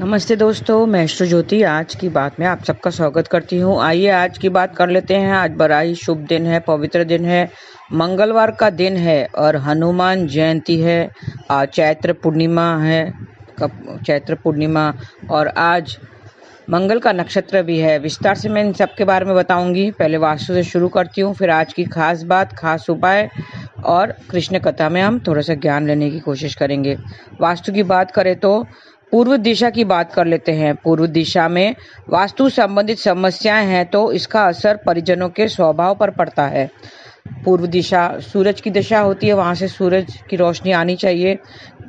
नमस्ते दोस्तों, मैं एस्ट्रो ज्योति आज की बात में आप सबका स्वागत करती हूँ। आइए आज की बात कर लेते हैं। आज बड़ा ही शुभ दिन है, पवित्र दिन है, मंगलवार का दिन है और हनुमान जयंती है। आज चैत्र पूर्णिमा है, चैत्र पूर्णिमा, और आज मंगल का नक्षत्र भी है। विस्तार से मैं इन सब के बारे में बताऊंगी। पहले वास्तु से शुरू करती हूँ, फिर आज की खास बात, खास उपाय और कृष्ण कथा में हम थोड़ा सा ज्ञान लेने की कोशिश करेंगे। वास्तु की बात करें तो पूर्व दिशा की बात कर लेते हैं। पूर्व दिशा में वास्तु संबंधित समस्याएं हैं तो इसका असर परिजनों के स्वभाव पर पड़ता है। पूर्व दिशा सूरज की दिशा होती है, वहां से सूरज की रोशनी आनी चाहिए,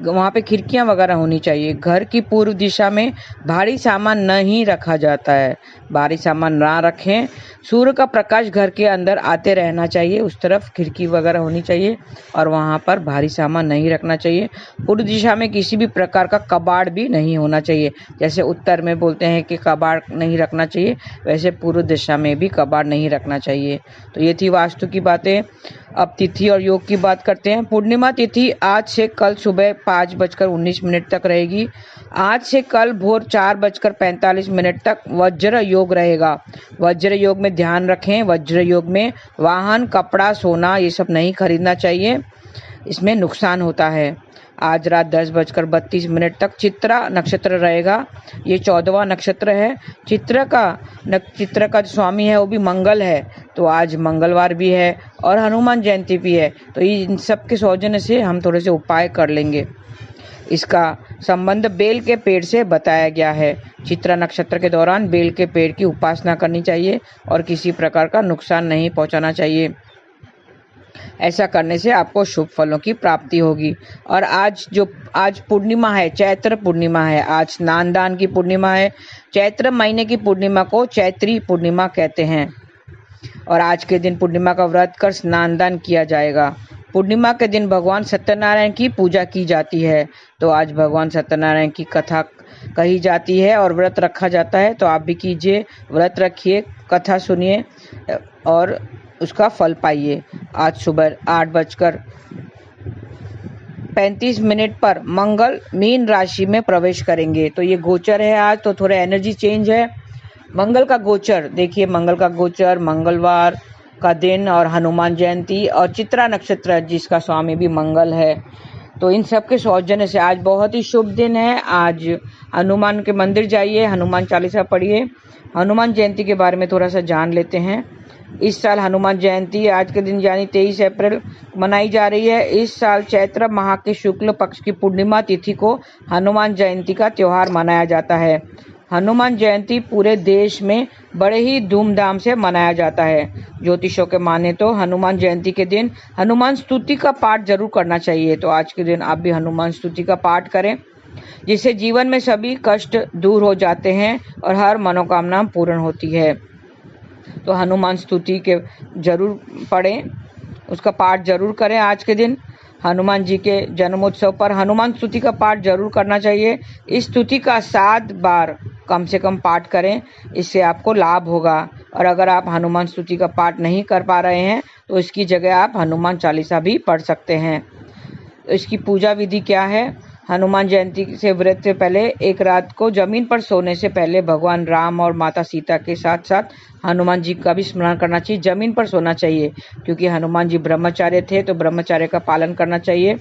वहां पे खिड़कियां वगैरह होनी चाहिए। घर की पूर्व दिशा में भारी सामान नहीं रखा जाता है, भारी सामान ना रखें। सूर्य का प्रकाश घर के अंदर आते रहना चाहिए, उस तरफ खिड़की वगैरह होनी चाहिए और वहां पर भारी सामान नहीं रखना चाहिए। पूर्व दिशा में किसी भी प्रकार का कबाड़ भी नहीं होना चाहिए। जैसे उत्तर में बोलते हैं कि कबाड़ नहीं रखना चाहिए, वैसे पूर्व दिशा में भी कबाड़ नहीं रखना चाहिए। तो ये थी वास्तु की बातें। अब तिथि और योग की बात करते हैं। पूर्णिमा तिथि आज से कल सुबह 5:19 तक रहेगी। आज से कल भोर 4:45 तक वज्र योग रहेगा। वज्र योग में ध्यान रखें, वज्र योग में वाहन, कपड़ा, सोना ये सब नहीं खरीदना चाहिए, इसमें नुकसान होता है। आज रात 10:32 तक चित्रा नक्षत्र रहेगा। ये 14वां नक्षत्र है। चित्रा का जो स्वामी है वो भी मंगल है, तो आज मंगलवार भी है और हनुमान जयंती भी है, तो इन सब के सौजन्य से हम थोड़े से उपाय कर लेंगे। इसका संबंध बेल के पेड़ से बताया गया है। चित्रा नक्षत्र के दौरान बेल के पेड़ की उपासना करनी चाहिए और किसी प्रकार का नुकसान नहीं पहुंचाना चाहिए। ऐसा करने से आपको शुभ फलों की प्राप्ति होगी। और आज पूर्णिमा है, चैत्र पूर्णिमा है। आज स्नान दान की पूर्णिमा है। चैत्र महीने की पूर्णिमा को चैत्री पूर्णिमा कहते हैं और आज के दिन पूर्णिमा का व्रत कर स्नान दान किया जाएगा। पूर्णिमा के दिन भगवान सत्यनारायण की पूजा की जाती है, तो आज भगवान सत्यनारायण की कथा कही जाती है और व्रत रखा जाता है। तो आप भी कीजिए, व्रत रखिए, कथा सुनिए और उसका फल पाइए। आज सुबह 8:35 पर मंगल मीन राशि में प्रवेश करेंगे, तो ये गोचर है आज, तो थोड़ा एनर्जी चेंज है। मंगल का गोचर देखिए, मंगल का गोचर, मंगलवार का दिन और हनुमान जयंती और चित्रा नक्षत्र जिसका स्वामी भी मंगल है, तो इन सब के सौजन्य से आज बहुत ही शुभ दिन है। आज हनुमान के मंदिर जाइए, हनुमान चालीसा पढ़िए। हनुमान जयंती के बारे में थोड़ा सा जान लेते हैं। इस साल हनुमान जयंती आज के दिन यानी 23 अप्रैल मनाई जा रही है। इस साल चैत्र माह के शुक्ल पक्ष की पूर्णिमा तिथि को हनुमान जयंती का त्योहार मनाया जाता है। हनुमान जयंती पूरे देश में बड़े ही धूमधाम से मनाया जाता है। ज्योतिषों के माने तो हनुमान जयंती के दिन हनुमान स्तुति का पाठ जरूर करना चाहिए, तो आज के दिन आप भी हनुमान स्तुति का पाठ करें, जिससे जीवन में सभी कष्ट दूर हो जाते हैं और हर मनोकामना पूर्ण होती है। तो हनुमान स्तुति के जरूर पढ़ें, उसका पाठ जरूर करें। आज के दिन हनुमान जी के जन्मोत्सव पर हनुमान स्तुति का पाठ जरूर करना चाहिए। इस स्तुति का 7 बार कम से कम पाठ करें, इससे आपको लाभ होगा। और अगर आप हनुमान स्तुति का पाठ नहीं कर पा रहे हैं तो इसकी जगह आप हनुमान चालीसा भी पढ़ सकते हैं। तो इसकी पूजा विधि क्या है? हनुमान जयंती से व्रत से पहले एक रात को जमीन पर सोने से पहले भगवान राम और माता सीता के साथ साथ हनुमान जी का भी स्मरण करना चाहिए। जमीन पर सोना चाहिए क्योंकि हनुमान जी ब्रह्मचार्य थे, तो ब्रह्मचार्य का पालन करना चाहिए।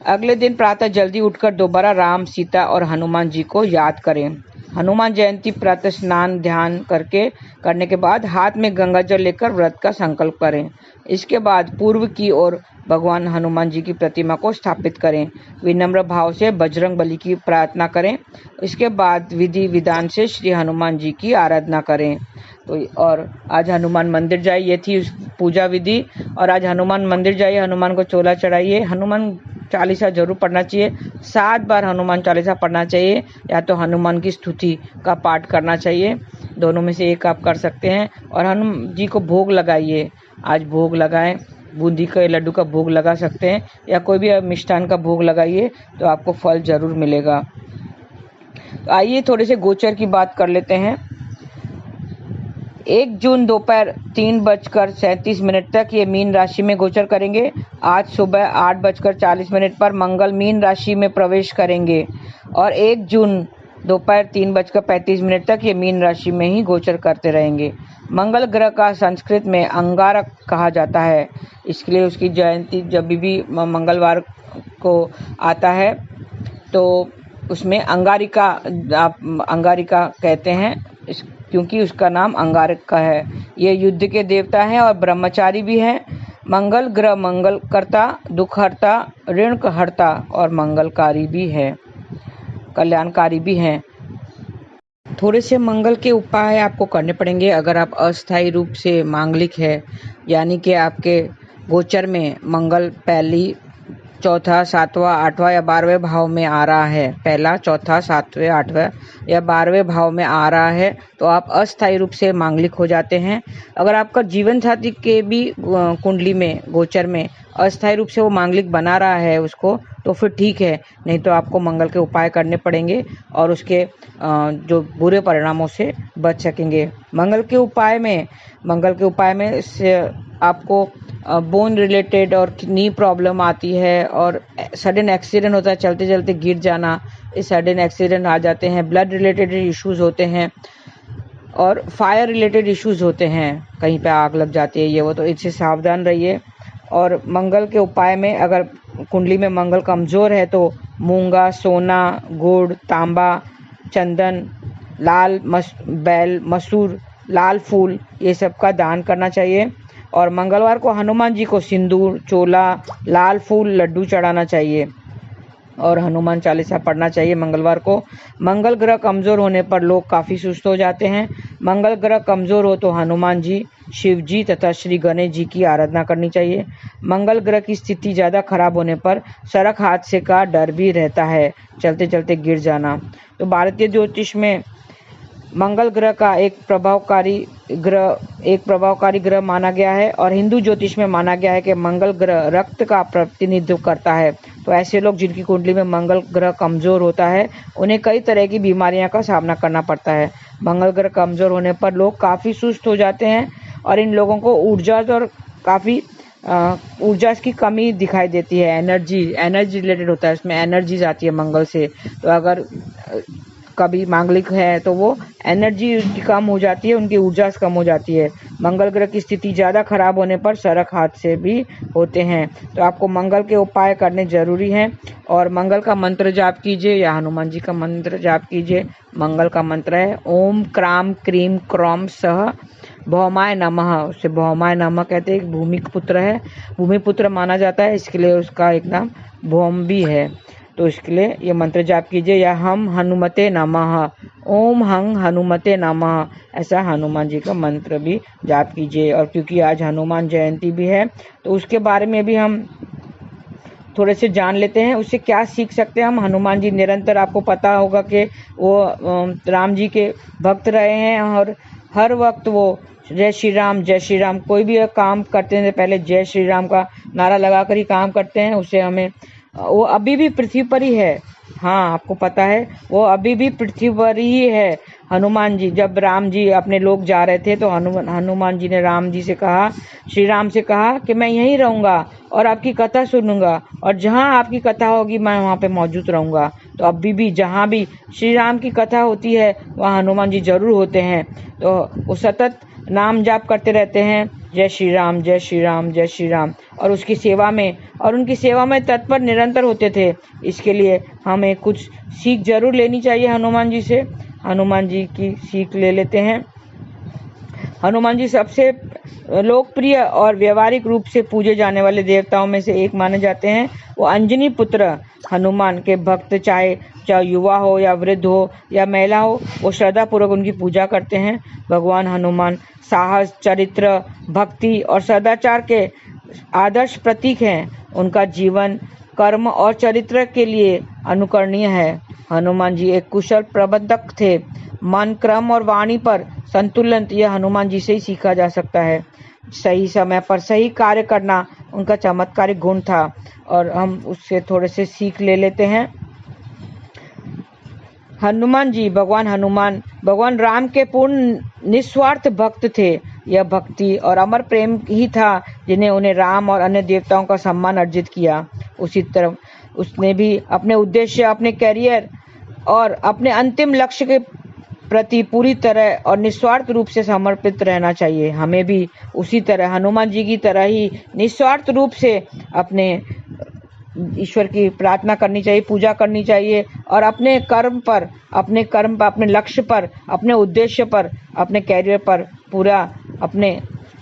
अगले दिन प्रातः जल्दी उठकर दोबारा राम, सीता और हनुमान जी को याद करें। हनुमान जयंती प्रातः स्नान ध्यान करने के बाद हाथ में गंगा जल लेकर व्रत का संकल्प करें। इसके बाद पूर्व की ओर भगवान हनुमान जी की प्रतिमा को स्थापित करें। विनम्र भाव से बजरंग बली की प्रार्थना करें। इसके बाद विधि विधान से श्री हनुमान जी की आराधना करें। तो और आज हनुमान मंदिर जाइए, ये थी पूजा विधि। और आज हनुमान मंदिर जाइए, हनुमान को चोला चढ़ाइए, हनुमान चालीसा जरूर पढ़ना चाहिए। 7 बार हनुमान चालीसा पढ़ना चाहिए, या तो हनुमान की स्तुति का पाठ करना चाहिए, दोनों में से एक आप कर सकते हैं। और हनुमान जी को भोग लगाइए, आज भोग लगाएं, बूंदी के लड्डू का भोग लगा सकते हैं या कोई भी मिष्ठान का भोग लगाइए, तो आपको फल जरूर मिलेगा। तो आइए थोड़े से गोचर की बात कर लेते हैं। 1 जून दोपहर 3:37 तक ये मीन राशि में गोचर करेंगे। आज सुबह 8:40 पर मंगल मीन राशि में प्रवेश करेंगे और 1 जून दोपहर 3:35 तक ये मीन राशि में ही गोचर करते रहेंगे। मंगल ग्रह का संस्कृत में अंगारक कहा जाता है, इसके लिए उसकी जयंती जब भी मंगलवार को आता है तो उसमें अंगारिका कहते हैं, क्योंकि उसका नाम अंगारक का है। ये युद्ध के देवता हैं और ब्रह्मचारी भी हैं। मंगल ग्रह मंगलकर्ता, दुखहर्ता, ऋणहर्ता और मंगलकारी भी है, कल्याणकारी भी हैं। थोड़े से मंगल के उपाय आपको करने पड़ेंगे अगर आप अस्थायी रूप से मांगलिक है, यानी कि आपके गोचर में मंगल पहली, चौथा, सातवां, आठवां या 12वें भाव में आ रहा है। पहला, चौथा, सातवें, आठवें या 12वें भाव में आ रहा है तो आप अस्थायी रूप से मांगलिक हो जाते हैं। अगर आपका जीवन साथी के भी कुंडली में, गोचर में अस्थायी रूप से वो मांगलिक बना रहा है उसको, तो फिर ठीक है, नहीं तो आपको मंगल के उपाय करने पड़ेंगे और उसके जो बुरे परिणामों से बच सकेंगे। मंगल के उपाय में से आपको बोन रिलेटेड और नी प्रॉब्लम आती है और सडन एक्सीडेंट होता है, चलते चलते गिर जाना, इस सडन एक्सीडेंट आ जाते हैं। ब्लड रिलेटेड इश्यूज होते हैं और फायर रिलेटेड इश्यूज होते हैं, कहीं पे आग लग जाती है ये वो, तो इससे सावधान रहिए। और मंगल के उपाय में अगर कुंडली में मंगल कमज़ोर है तो मूंगा, सोना, गुड़, तांबा, चंदन, लाल बैल, मसूर, लाल फूल, ये सब का दान करना चाहिए। और मंगलवार को हनुमान जी को सिंदूर, चोला, लाल फूल, लड्डू चढ़ाना चाहिए और हनुमान चालीसा पढ़ना चाहिए मंगलवार को। मंगल ग्रह कमज़ोर होने पर लोग काफ़ी सुस्त हो जाते हैं। मंगल ग्रह कमज़ोर हो तो हनुमान जी, शिव जी तथा श्री गणेश जी की आराधना करनी चाहिए। मंगल ग्रह की स्थिति ज़्यादा खराब होने पर सड़क हादसे का डर भी रहता है, चलते चलते गिर जाना। तो भारतीय ज्योतिष में मंगल ग्रह का एक प्रभावकारी ग्रह माना गया है और हिंदू ज्योतिष में माना गया है कि मंगल ग्रह रक्त का प्रतिनिधित्व करता है। तो ऐसे लोग जिनकी कुंडली में मंगल ग्रह कमज़ोर होता है उन्हें कई तरह की बीमारियां का सामना करना पड़ता है। मंगल ग्रह कमज़ोर होने पर लोग काफ़ी सुस्त हो जाते हैं और इन लोगों को ऊर्जा की कमी दिखाई देती है। एनर्जी रिलेटेड होता है, उसमें एनर्जीज आती है मंगल से। तो अगर कभी मांगलिक है तो वो एनर्जी कम हो जाती है, उनकी ऊर्जा कम हो जाती है। मंगल ग्रह की स्थिति ज़्यादा खराब होने पर सड़क हादसे भी होते हैं। तो आपको मंगल के उपाय करने जरूरी हैं और मंगल का मंत्र जाप कीजिए या हनुमान जी का मंत्र जाप कीजिए। मंगल का मंत्र है ओम क्राम क्रीम क्रौम सह भौमाय नमः। उसे भौमाय नमः कहते हैं, एक भूमिपुत्र है, भूमिपुत्र माना जाता है, इसके लिए उसका एक नाम भौम भी है। तो इसके लिए ये मंत्र जाप कीजिए या हम हनुमते नमः, ओम हंग हनुमते नमः, ऐसा हनुमान जी का मंत्र भी जाप कीजिए। और क्योंकि आज हनुमान जयंती भी है तो उसके बारे में भी हम थोड़े से जान लेते हैं। उससे क्या सीख सकते हैं हम। हनुमान जी निरंतर, आपको पता होगा कि वो राम जी के भक्त रहे हैं और हर वक्त वो जय श्री राम, कोई भी काम करते हैं पहले जय श्री राम का नारा लगाकर ही काम करते हैं। उससे हमें, वो अभी भी पृथ्वी पर ही है। हाँ, आपको पता है वो अभी भी पृथ्वी पर ही है। हनुमान जी, जब राम जी अपने लोग जा रहे थे तो हनुमान जी ने राम जी से कहा, श्री राम से कहा कि मैं यहीं रहूंगा और आपकी कथा सुनूंगा और जहाँ आपकी कथा होगी मैं वहाँ पे मौजूद रहूंगा। तो अभी भी जहाँ भी श्री राम की कथा होती है वहाँ हनुमान जी जरूर होते हैं। तो वो सतत नाम जाप करते रहते हैं, जय श्री राम, जय श्री राम, जय श्री राम, और उसकी सेवा में और उनकी सेवा में तत्पर निरंतर होते थे। इसके लिए हमें कुछ सीख जरूर लेनी चाहिए हनुमान जी से। हनुमान जी की सीख ले लेते हैं। हनुमान जी सबसे लोकप्रिय और व्यवहारिक रूप से पूजे जाने वाले देवताओं में से एक माने जाते हैं। वो अंजनी पुत्र हनुमान के भक्त, चाहे युवा हो या वृद्ध हो या महिला हो, वो श्रद्धा पूर्वक उनकी पूजा करते हैं। भगवान हनुमान साहस, चरित्र, भक्ति और सदाचार के आदर्श प्रतीक हैं। उनका जीवन, कर्म और चरित्र के लिए अनुकरणीय है। हनुमान जी एक कुशल प्रबंधक थे। मन, क्रम और वाणी पर संतुलन यह हनुमान जी से ही सीखा जा सकता है। सही समय पर सही कार्य करना उनका चमत्कारिक गुण था और हम उससे थोड़े से सीख ले लेते हैं। हनुमान जी, भगवान राम के पूर्ण निस्वार्थ भक्त थे। यह भक्ति और अमर प्रेम ही था जिन्हें उन्हें राम और अन्य देवताओं का सम्मान अर्जित किया। उसी तरह उसने भी अपने उद्देश्य, अपने कैरियर और अपने अंतिम लक्ष्य के प्रति पूरी तरह और निस्वार्थ रूप से समर्पित रहना चाहिए। हमें भी उसी तरह हनुमान जी की तरह ही निस्वार्थ रूप से अपने ईश्वर की प्रार्थना करनी चाहिए, पूजा करनी चाहिए और अपने कर्म पर, अपने लक्ष्य पर, अपने उद्देश्य पर, अपने कैरियर पर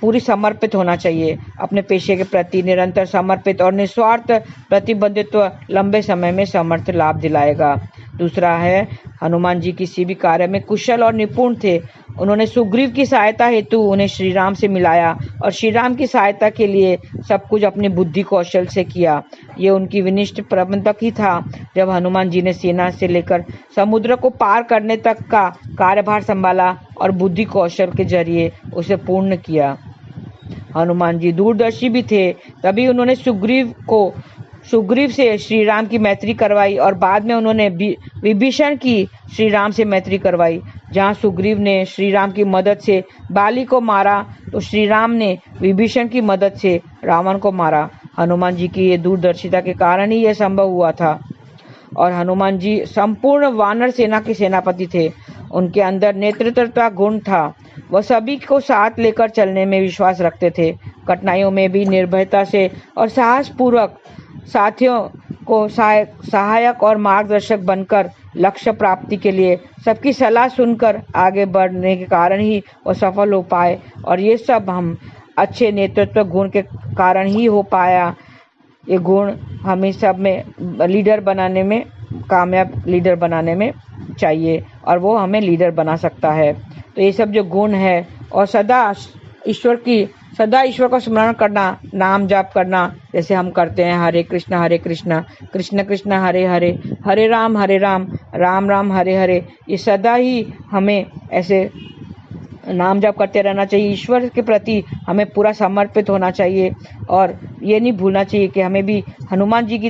पूरी समर्पित होना चाहिए। अपने पेशे के प्रति निरंतर समर्पित और निस्वार्थ प्रतिबद्धत्व लंबे समय में समर्थ लाभ दिलाएगा। दूसरा है, हनुमान जी किसी भी कार्य में कुशल और निपुण थे। उन्होंने सुग्रीव की सहायता हेतु उन्हें श्री राम से मिलाया और श्री राम की सहायता के लिए सब कुछ अपनी बुद्धि कौशल से किया। ये उनकी विनिष्ठ प्रबंधक ही था। जब हनुमान जी ने सेना से लेकर समुद्र को पार करने तक का कार्यभार संभाला और बुद्धि कौशल के जरिए उसे पूर्ण किया। हनुमान जी दूरदर्शी भी थे, तभी उन्होंने सुग्रीव से श्री राम की मैत्री करवाई और बाद में उन्होंने विभीषण की श्री राम से मैत्री करवाई। जहाँ सुग्रीव ने श्री राम की मदद से बाली को मारा, तो श्री राम ने विभीषण की मदद से रावण को मारा। हनुमान जी की ये दूरदर्शिता के कारण ही यह संभव हुआ था। और हनुमान जी संपूर्ण वानर सेना के सेनापति थे। उनके अंदर नेतृत्व का गुण था। वह सभी को साथ लेकर चलने में विश्वास रखते थे। कठिनाइयों में भी निर्भयता से और साहस पूर्वक साथियों को सहायक और मार्गदर्शक बनकर लक्ष्य प्राप्ति के लिए सबकी सलाह सुनकर आगे बढ़ने के कारण ही वह सफल हो पाए। और ये सब हम अच्छे नेतृत्व गुण के कारण ही हो पाया। ये गुण हमें सब में कामयाब लीडर बनाने में चाहिए और वो हमें लीडर बना सकता है। तो ये सब जो गुण है, और सदा ईश्वर का स्मरण करना, नाम जाप करना, जैसे हम करते हैं हरे कृष्णा कृष्ण कृष्ण हरे हरे, हरे राम राम राम हरे हरे। ये सदा ही हमें ऐसे नाम जाप करते रहना चाहिए। ईश्वर के प्रति हमें पूरा समर्पित होना चाहिए और ये नहीं भूलना चाहिए कि हमें भी हनुमान जी की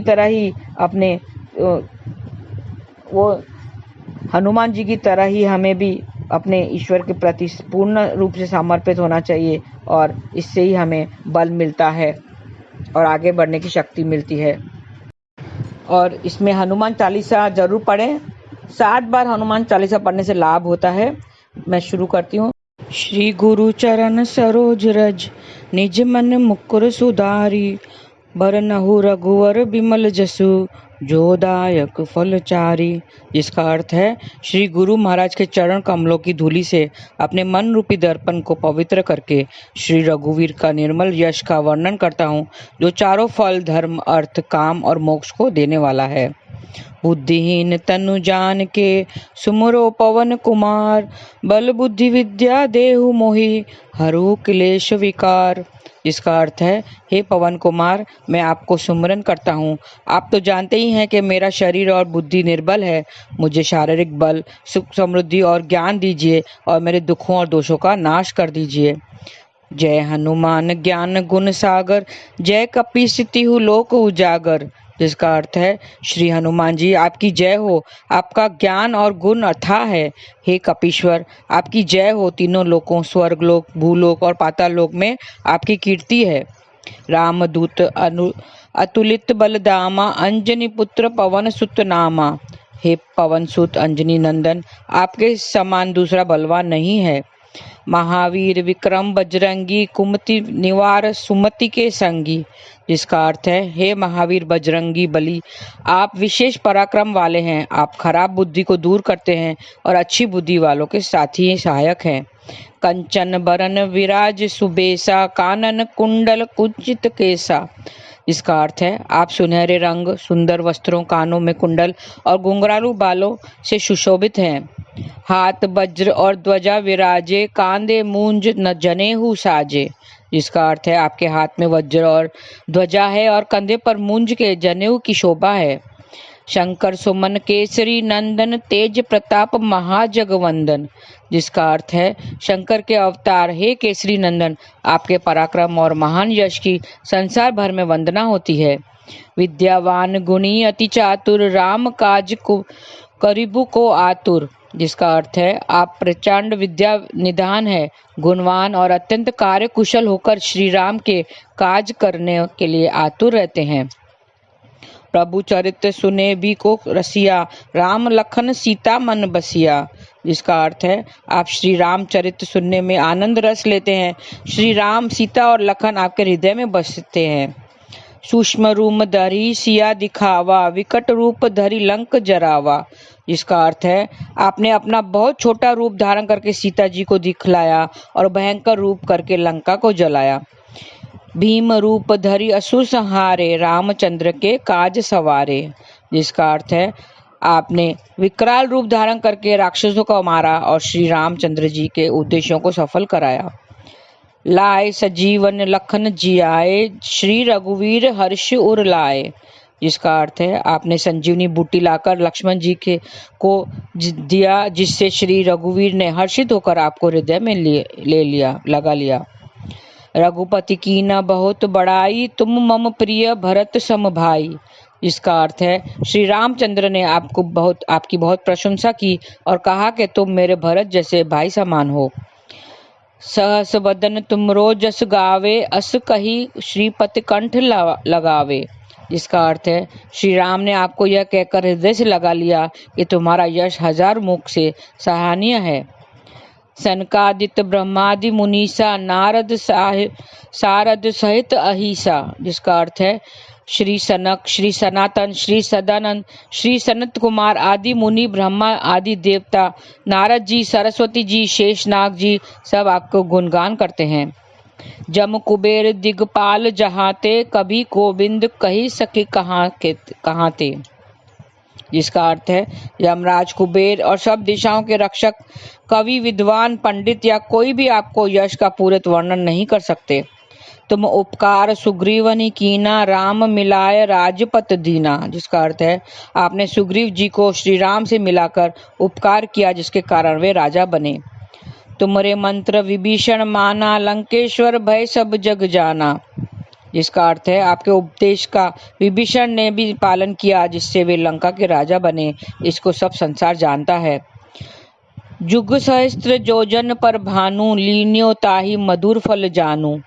तरह ही हमें भी अपने ईश्वर के प्रति पूर्ण रूप से समर्पित होना चाहिए और इससे ही हमें बल मिलता है और आगे बढ़ने की शक्ति मिलती है। और इसमें हनुमान चालीसा जरूर पढ़ें। 7 बार हनुमान चालीसा पढ़ने से लाभ होता है। मैं शुरू करती हूँ। श्री गुरु चरण सरोज रज, निज मन मुकुर सुधारी, बरनहु रघुवर बिमल जसु, जो दायक फलचारी। जिसका अर्थ है, श्री गुरु महाराज के चरण कमलों की धूलि से अपने मन रूपी दर्पण को पवित्र करके श्री रघुवीर का निर्मल यश का वर्णन करता हूँ, जो चारों फल धर्म, अर्थ, काम और मोक्ष को देने वाला है। बुद्धिहीन तनु जान के सुमरो पवन कुमार, बल बुद्धि विद्या देहु मोहि, हरु क्लेश विकार। जिसका अर्थ है, हे पवन कुमार, मैं आपको सुमरन करता हूँ। आप तो जानते ही हैं कि मेरा शरीर और बुद्धि निर्बल है। मुझे शारीरिक बल, सुख, समृद्धि और ज्ञान दीजिए और मेरे दुखों और दोषों का नाश कर दीजिए। जय हनुमान ज्ञान गुण सागर, जय कपीसतिहु लोक उजागर। जिसका अर्थ है, श्री हनुमान जी आपकी जय हो, आपका ज्ञान और गुण अथाह है। हे कपीश्वर, आपकी जय हो। तीनों लोकों, स्वर्गलोक, भूलोक और पाताल लोक में आपकी कीर्ति है। रामदूत अतुलित बलदामा, अंजनी पुत्र पवन सुत नामा। हे पवन सुत अंजनी नंदन, आपके समान दूसरा बलवान नहीं है। महावीर विक्रम बजरंगी, कुमति निवार सुमति के संगी। जिसका अर्थ है, हे महावीर बजरंगी बली, आप विशेष पराक्रम वाले हैं। आप खराब बुद्धि को दूर करते हैं और अच्छी बुद्धि वालों के साथी सहायक हैं। कंचन बरन विराज सुबेसा, कानन कुंडल कुंचित केसा। इसका अर्थ है, आप सुनहरे रंग, सुंदर वस्त्रों, कानों में कुंडल और घुंघरालू बालों से सुशोभित हैं। हाथ वज्र और ध्वजा विराजे, कांधे मूंज न जनेहु साजे। जिसका अर्थ है, आपके हाथ में वज्र और ध्वजा है और कंधे पर मूंज के जनेऊ की शोभा है। शंकर सुमन केसरी नंदन, तेज प्रताप महाजगवंदन। जिसका अर्थ है, शंकर के अवतार हे केसरी नंदन, आपके पराक्रम और महान यश की संसार भर में वंदना होती है। विद्यावान गुणी अति चातुर, राम काज करीबू को आतुर, जिसका अर्थ है आप प्रचंड विद्या निधान है, गुणवान और अत्यंत कार्य कुशल होकर श्री राम के काज करने के लिए आतुर रहते हैं। प्रभु चरित्र सुने भी को रसिया, राम लखन सीता मन बसिया, जिसका अर्थ है आप श्री राम चरित्र सुनने में आनंद रस लेते हैं। श्री राम, सीता और लखन आपके हृदय में बसते हैं। सूक्ष्म रूप धरी सिया दिखावा, विकट रूप धरी लंक जरावा, जिसका अर्थ है आपने अपना बहुत छोटा रूप धारण करके सीता जी को दिखलाया और भयंकर रूप करके लंका को जलाया। भीम रूप धरी असुर संहारे, रामचंद्र के काज सवारे, जिसका अर्थ है आपने विकराल रूप धारण करके राक्षसों को मारा और श्री रामचंद्र जी के उद्देश्यों को सफल कराया। लाए सजीवन लखन जियाए, श्री रघुवीर हर्ष उर लाए, जिसका अर्थ है आपने संजीवनी बूटी लाकर लक्ष्मण जी के को दिया, जिससे श्री रघुवीर ने हर्षित होकर आपको हृदय में लगा लिया। रघुपति की न बहुत बड़ाई, तुम मम प्रिय भरत सम भाई, जिसका अर्थ है श्री रामचंद्र ने आपकी बहुत प्रशंसा की और कहा कि तुम मेरे भरत जैसे भाई समान हो। सहस बदन तुमरो जस गावे, अस कही श्रीपति कंठ लगावे, जिसका अर्थ है श्री राम ने आपको यह कहकर हृदय से लगा लिया कि तुम्हारा यश 1000 मुख से सराहनीय है। सनकादित ब्रह्मादि मुनीसा, नारद सारद सहित अहिसा, जिसका अर्थ है श्री सनक, श्री सनातन, श्री सदानंद, श्री सनत कुमार आदि मुनि, ब्रह्मा आदि देवता, नारद जी, सरस्वती जी, शेषनाग जी सब आपको गुणगान करते हैं। जम कुबेर दिगपाल जहाते, कभी गोविंद कही सके कहाँ ते, जिसका अर्थ है यमराज, कुबेर और सब दिशाओं के रक्षक, कवि, विद्वान, पंडित या कोई भी आपको यश का पूरित वर्णन नहीं कर सकते। तुम उपकार सुग्रीवनि कीना, राम मिलाय राजपत दीना, जिसका अर्थ है आपने सुग्रीव जी को श्री राम से मिलाकर उपकार किया, जिसके कारण वे राजा बने। तुमरे मंत्र विभीषण माना, लंकेश्वर भय सब जग जाना, जिसका अर्थ है आपके उपदेश का विभीषण ने भी पालन किया, जिससे वे लंका के राजा बने, इसको सब संसार जानता है। जुग सहस्त्र जोजन पर भानु, लीन्यो ताहि मधुर फल जानू,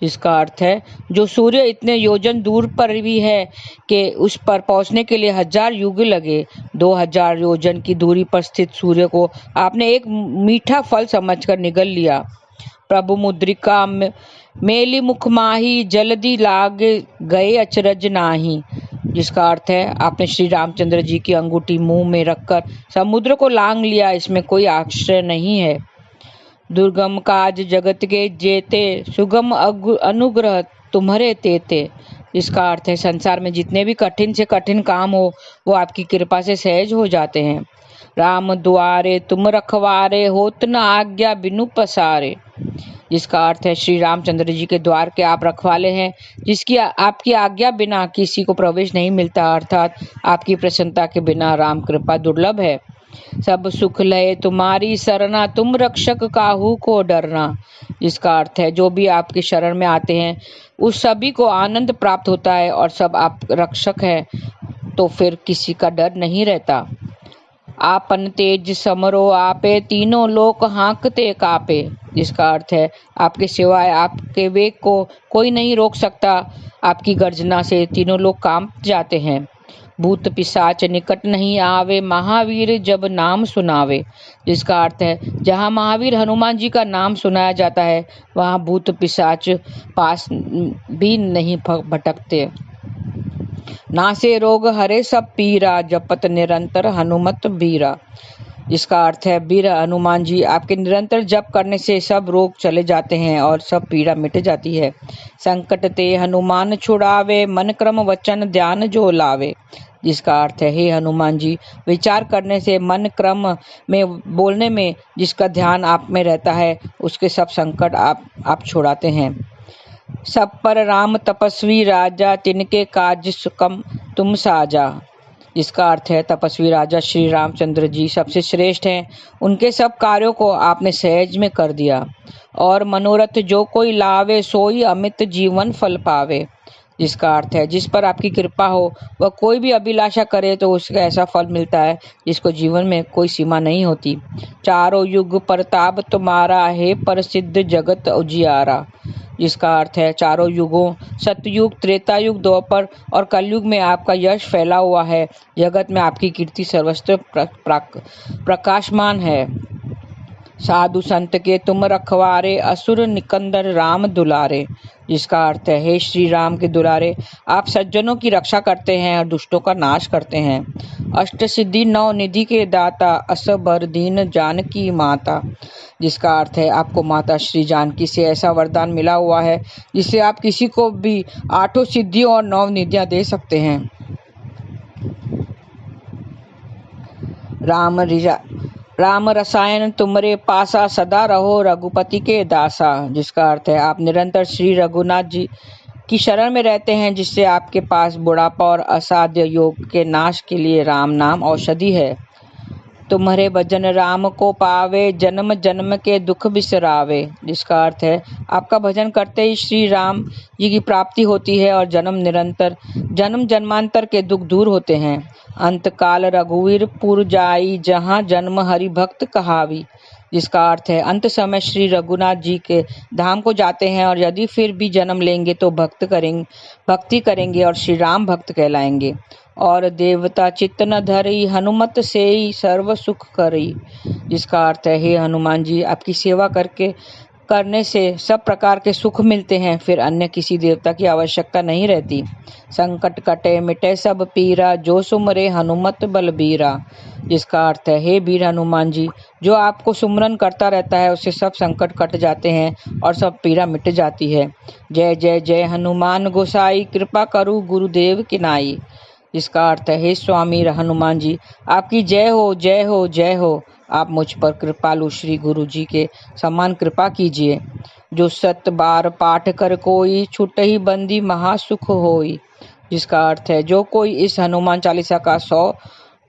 जिसका अर्थ है जो सूर्य इतने योजन दूर पर भी है कि उस पर पहुंचने के लिए 1000 युग लगे, 2000 योजन की दूरी पर स्थित सूर्य को आपने एक मीठा फल समझकर निगल लिया। प्रभु मुद्रिका मेली मुख माही, जल्दी लाग गए अचरज नाही, जिसका अर्थ है आपने श्री रामचंद्र जी की अंगूठी मुंह में रखकर समुद्र को लांग लिया, इसमें कोई आश्चर्य नहीं है। दुर्गम काज जगत के जेते, सुगम अनुग्रह तुम्हारे तेते, जिसका अर्थ है संसार में जितने भी कठिन से कठिन काम हो वो आपकी कृपा से सहज हो जाते हैं। राम द्वारे तुम रखवारे, होत न आज्ञा बिनु पसारे, जिसका अर्थ है श्री रामचंद्र जी के द्वार के आप रखवाले हैं, जिसकी आपकी आज्ञा बिना किसी को प्रवेश नहीं मिलता, अर्थात आपकी प्रसन्नता के बिना राम कृपा दुर्लभ है। सब सुख लय तुम्हारी सरना, तुम रक्षक काहू को डरना, जिसका अर्थ है जो भी आपके शरण में आते हैं उस सभी को आनंद प्राप्त होता है और सब आप रक्षक हैं, तो फिर किसी का डर नहीं रहता। आपन तेज समरो आपे, तीनों लोक हाँकते कापे, जिसका अर्थ है आपके सिवाय आपके वेग को कोई नहीं रोक सकता, आपकी गर्जना से तीनों लोग कांप जाते हैं। भूत पिशाच निकट नहीं आवे, महावीर जब नाम सुनावे, जिसका अर्थ है जहाँ महावीर हनुमान जी का नाम सुनाया जाता है वहाँ भूत पिशाच पास भी नहीं भटकते। नासे रोग हरे सब पीरा, जपत निरंतर हनुमत बीरा, जिसका अर्थ है वीर हनुमान जी आपके निरंतर जप करने से सब रोग चले जाते हैं और सब पीड़ा मिट जाती है। संकट ते हनुमान छुड़ावे, मन क्रम वचन ध्यान जो लावे, जिसका अर्थ है हे हनुमान जी विचार करने से मन क्रम में बोलने में जिसका ध्यान आप में रहता है उसके सब संकट आप छुड़ाते हैं। सब पर राम तपस्वी राजा, तिनके काज सुकम तुम साजा, जिसका अर्थ है तपस्वी राजा श्री रामचंद्र जी सबसे श्रेष्ठ हैं, उनके सब कार्यों को आपने सहज में कर दिया। और मनोरथ जो कोई लावे, सोई अमित जीवन फल पावे, जिसका अर्थ है जिस पर आपकी कृपा हो वह कोई भी अभिलाषा करे तो उसका ऐसा फल मिलता है जिसको जीवन में कोई सीमा नहीं होती। चारों युग प्रताप तुम्हारा है प्रसिद्ध जगत उजियारा। जिसका अर्थ है चारों युगों सतयुग, त्रेता युग, द्वापर और कलयुग में आपका यश फैला हुआ है। जगत में आपकी कीर्ति सर्वस्त्र प्रकाशमान है। साधु संत के तुम रखवारे, असुर निकंदर राम दुलारे। जिसका अर्थ है हे श्री राम के दुलारे, आप सज्जनों की रक्षा करते हैं और दुष्टों का नाश करते हैं। अष्ट सिद्धि नौ निधि के दाता, असबर दीन जानकी माता। जिसका अर्थ है आपको माता श्री जानकी से ऐसा वरदान मिला हुआ है जिससे आप किसी को भी आठों सिद्धियों और नौ निधियां दे सकते हैं। राम रसायन तुमरे पासा, सदा रहो रघुपति के दासा। जिसका अर्थ है आप निरंतर श्री रघुनाथ जी की शरण में रहते हैं जिससे आपके पास बुढ़ापा और असाध्य योग के नाश के लिए राम नाम औषधि है। तुम्हारे भजन राम को पावे, जन्म जन्म के दुख बिसरावे। जिसका अर्थ है आपका भजन करते ही श्री राम जी की प्राप्ति होती है और जन्म जन्मांतर के दुख दूर होते हैं। अंत काल रघुवीर पुर जाई, जहाँ जन्म हरि भक्त कहावी। जिसका अर्थ है अंत समय श्री रघुनाथ जी के धाम को जाते हैं और यदि फिर भी जन्म लेंगे तो भक्ति करेंगे और श्री राम भक्त कहलाएंगे। और देवता चित्त न धरी, हनुमत से ही सर्व सुख करी। जिसका अर्थ है हे हनुमान जी, आपकी सेवा करने से सब प्रकार के सुख मिलते हैं, फिर अन्य किसी देवता की आवश्यकता नहीं रहती। संकट कटे मिटे सब पीरा, जो सुमरे हनुमत बलबीरा। जिसका अर्थ है हे वीर हनुमान जी, जो आपको सुमरन करता रहता है उससे सब संकट कट जाते हैं और सब पीड़ा मिट जाती है। जय जय जय हनुमान गोसाई, कृपा करूँ गुरुदेव की नाई। जिसका अर्थ है हे स्वामी हनुमान जी, आपकी जय हो जय हो जय हो। आप मुझ पर कृपालु श्री गुरु जी के समान कृपा कीजिए। जो 7 बार पाठ कर कोई, छूटहि बंदी महासुख होई। जिसका अर्थ है जो कोई इस हनुमान चालीसा का 100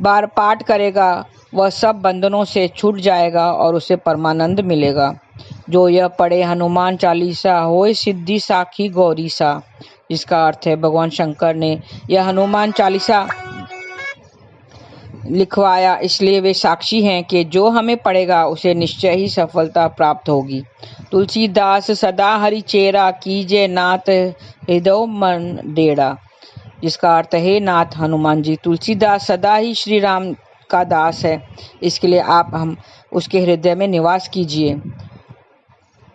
बार पाठ करेगा वह सब बंधनों से छूट जाएगा और उसे परमानंद मिलेगा। जो यह पढ़े हनुमान चालीसा, होए सिद्धि साखी गौरीसा। जिसका अर्थ है भगवान शंकर ने यह हनुमान चालीसा लिखवाया, इसलिए वे साक्षी हैं कि जो हमें पढ़ेगा उसे निश्चय ही सफलता प्राप्त होगी। तुलसीदास सदा हरि चेरा, कीजे नाथ हृदय मन डेरा। जिसका अर्थ है नाथ हनुमान जी, तुलसीदास सदा ही श्री राम का दास है, इसके लिए आप हम उसके हृदय में निवास कीजिए।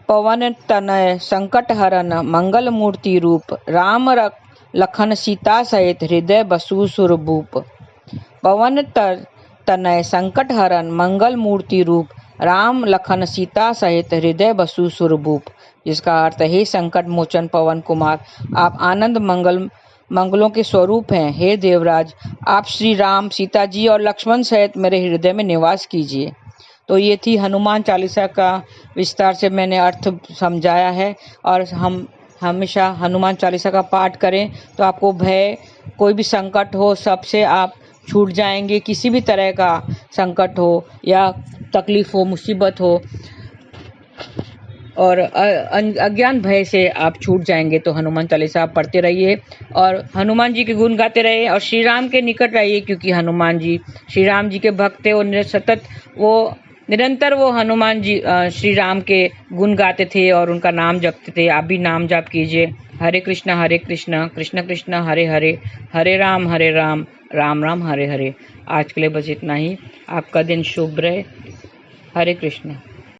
पवन तनय संकट हरन, मंगल मूर्ति रूप, राम लखन सीता सहित हृदय बसु सुरभूप। पवन तनय संकट हरन, मंगल मूर्ति रूप, राम लखन सीता सहित हृदय बसु सुरभूप। जिसका अर्थ है संकट मोचन पवन कुमार, आप आनंद मंगलों के स्वरूप हैं। हे देवराज, आप श्री राम, सीता जी और लक्ष्मण सहित मेरे हृदय में निवास कीजिए। तो ये थी हनुमान चालीसा का विस्तार से मैंने अर्थ समझाया है। और हम हमेशा हनुमान चालीसा का पाठ करें तो आपको भय, कोई भी संकट हो, सबसे आप छूट जाएंगे। किसी भी तरह का संकट हो या तकलीफ हो, मुसीबत हो और अज्ञान भय से आप छूट जाएंगे। तो हनुमान चालीसा आप पढ़ते रहिए और हनुमान जी के गुण गाते रहिए और श्री राम के निकट रहिए, क्योंकि हनुमान जी श्री राम जी के भक्त थे और निरंतर वो हनुमान जी श्री राम के गुण गाते थे और उनका नाम जपते थे। आप भी नाम जाप कीजिए। हरे कृष्ण कृष्ण कृष्ण हरे हरे, हरे राम राम राम हरे हरे। आज के लिए बस इतना ही। आपका दिन शुभ रहे। हरे कृष्ण।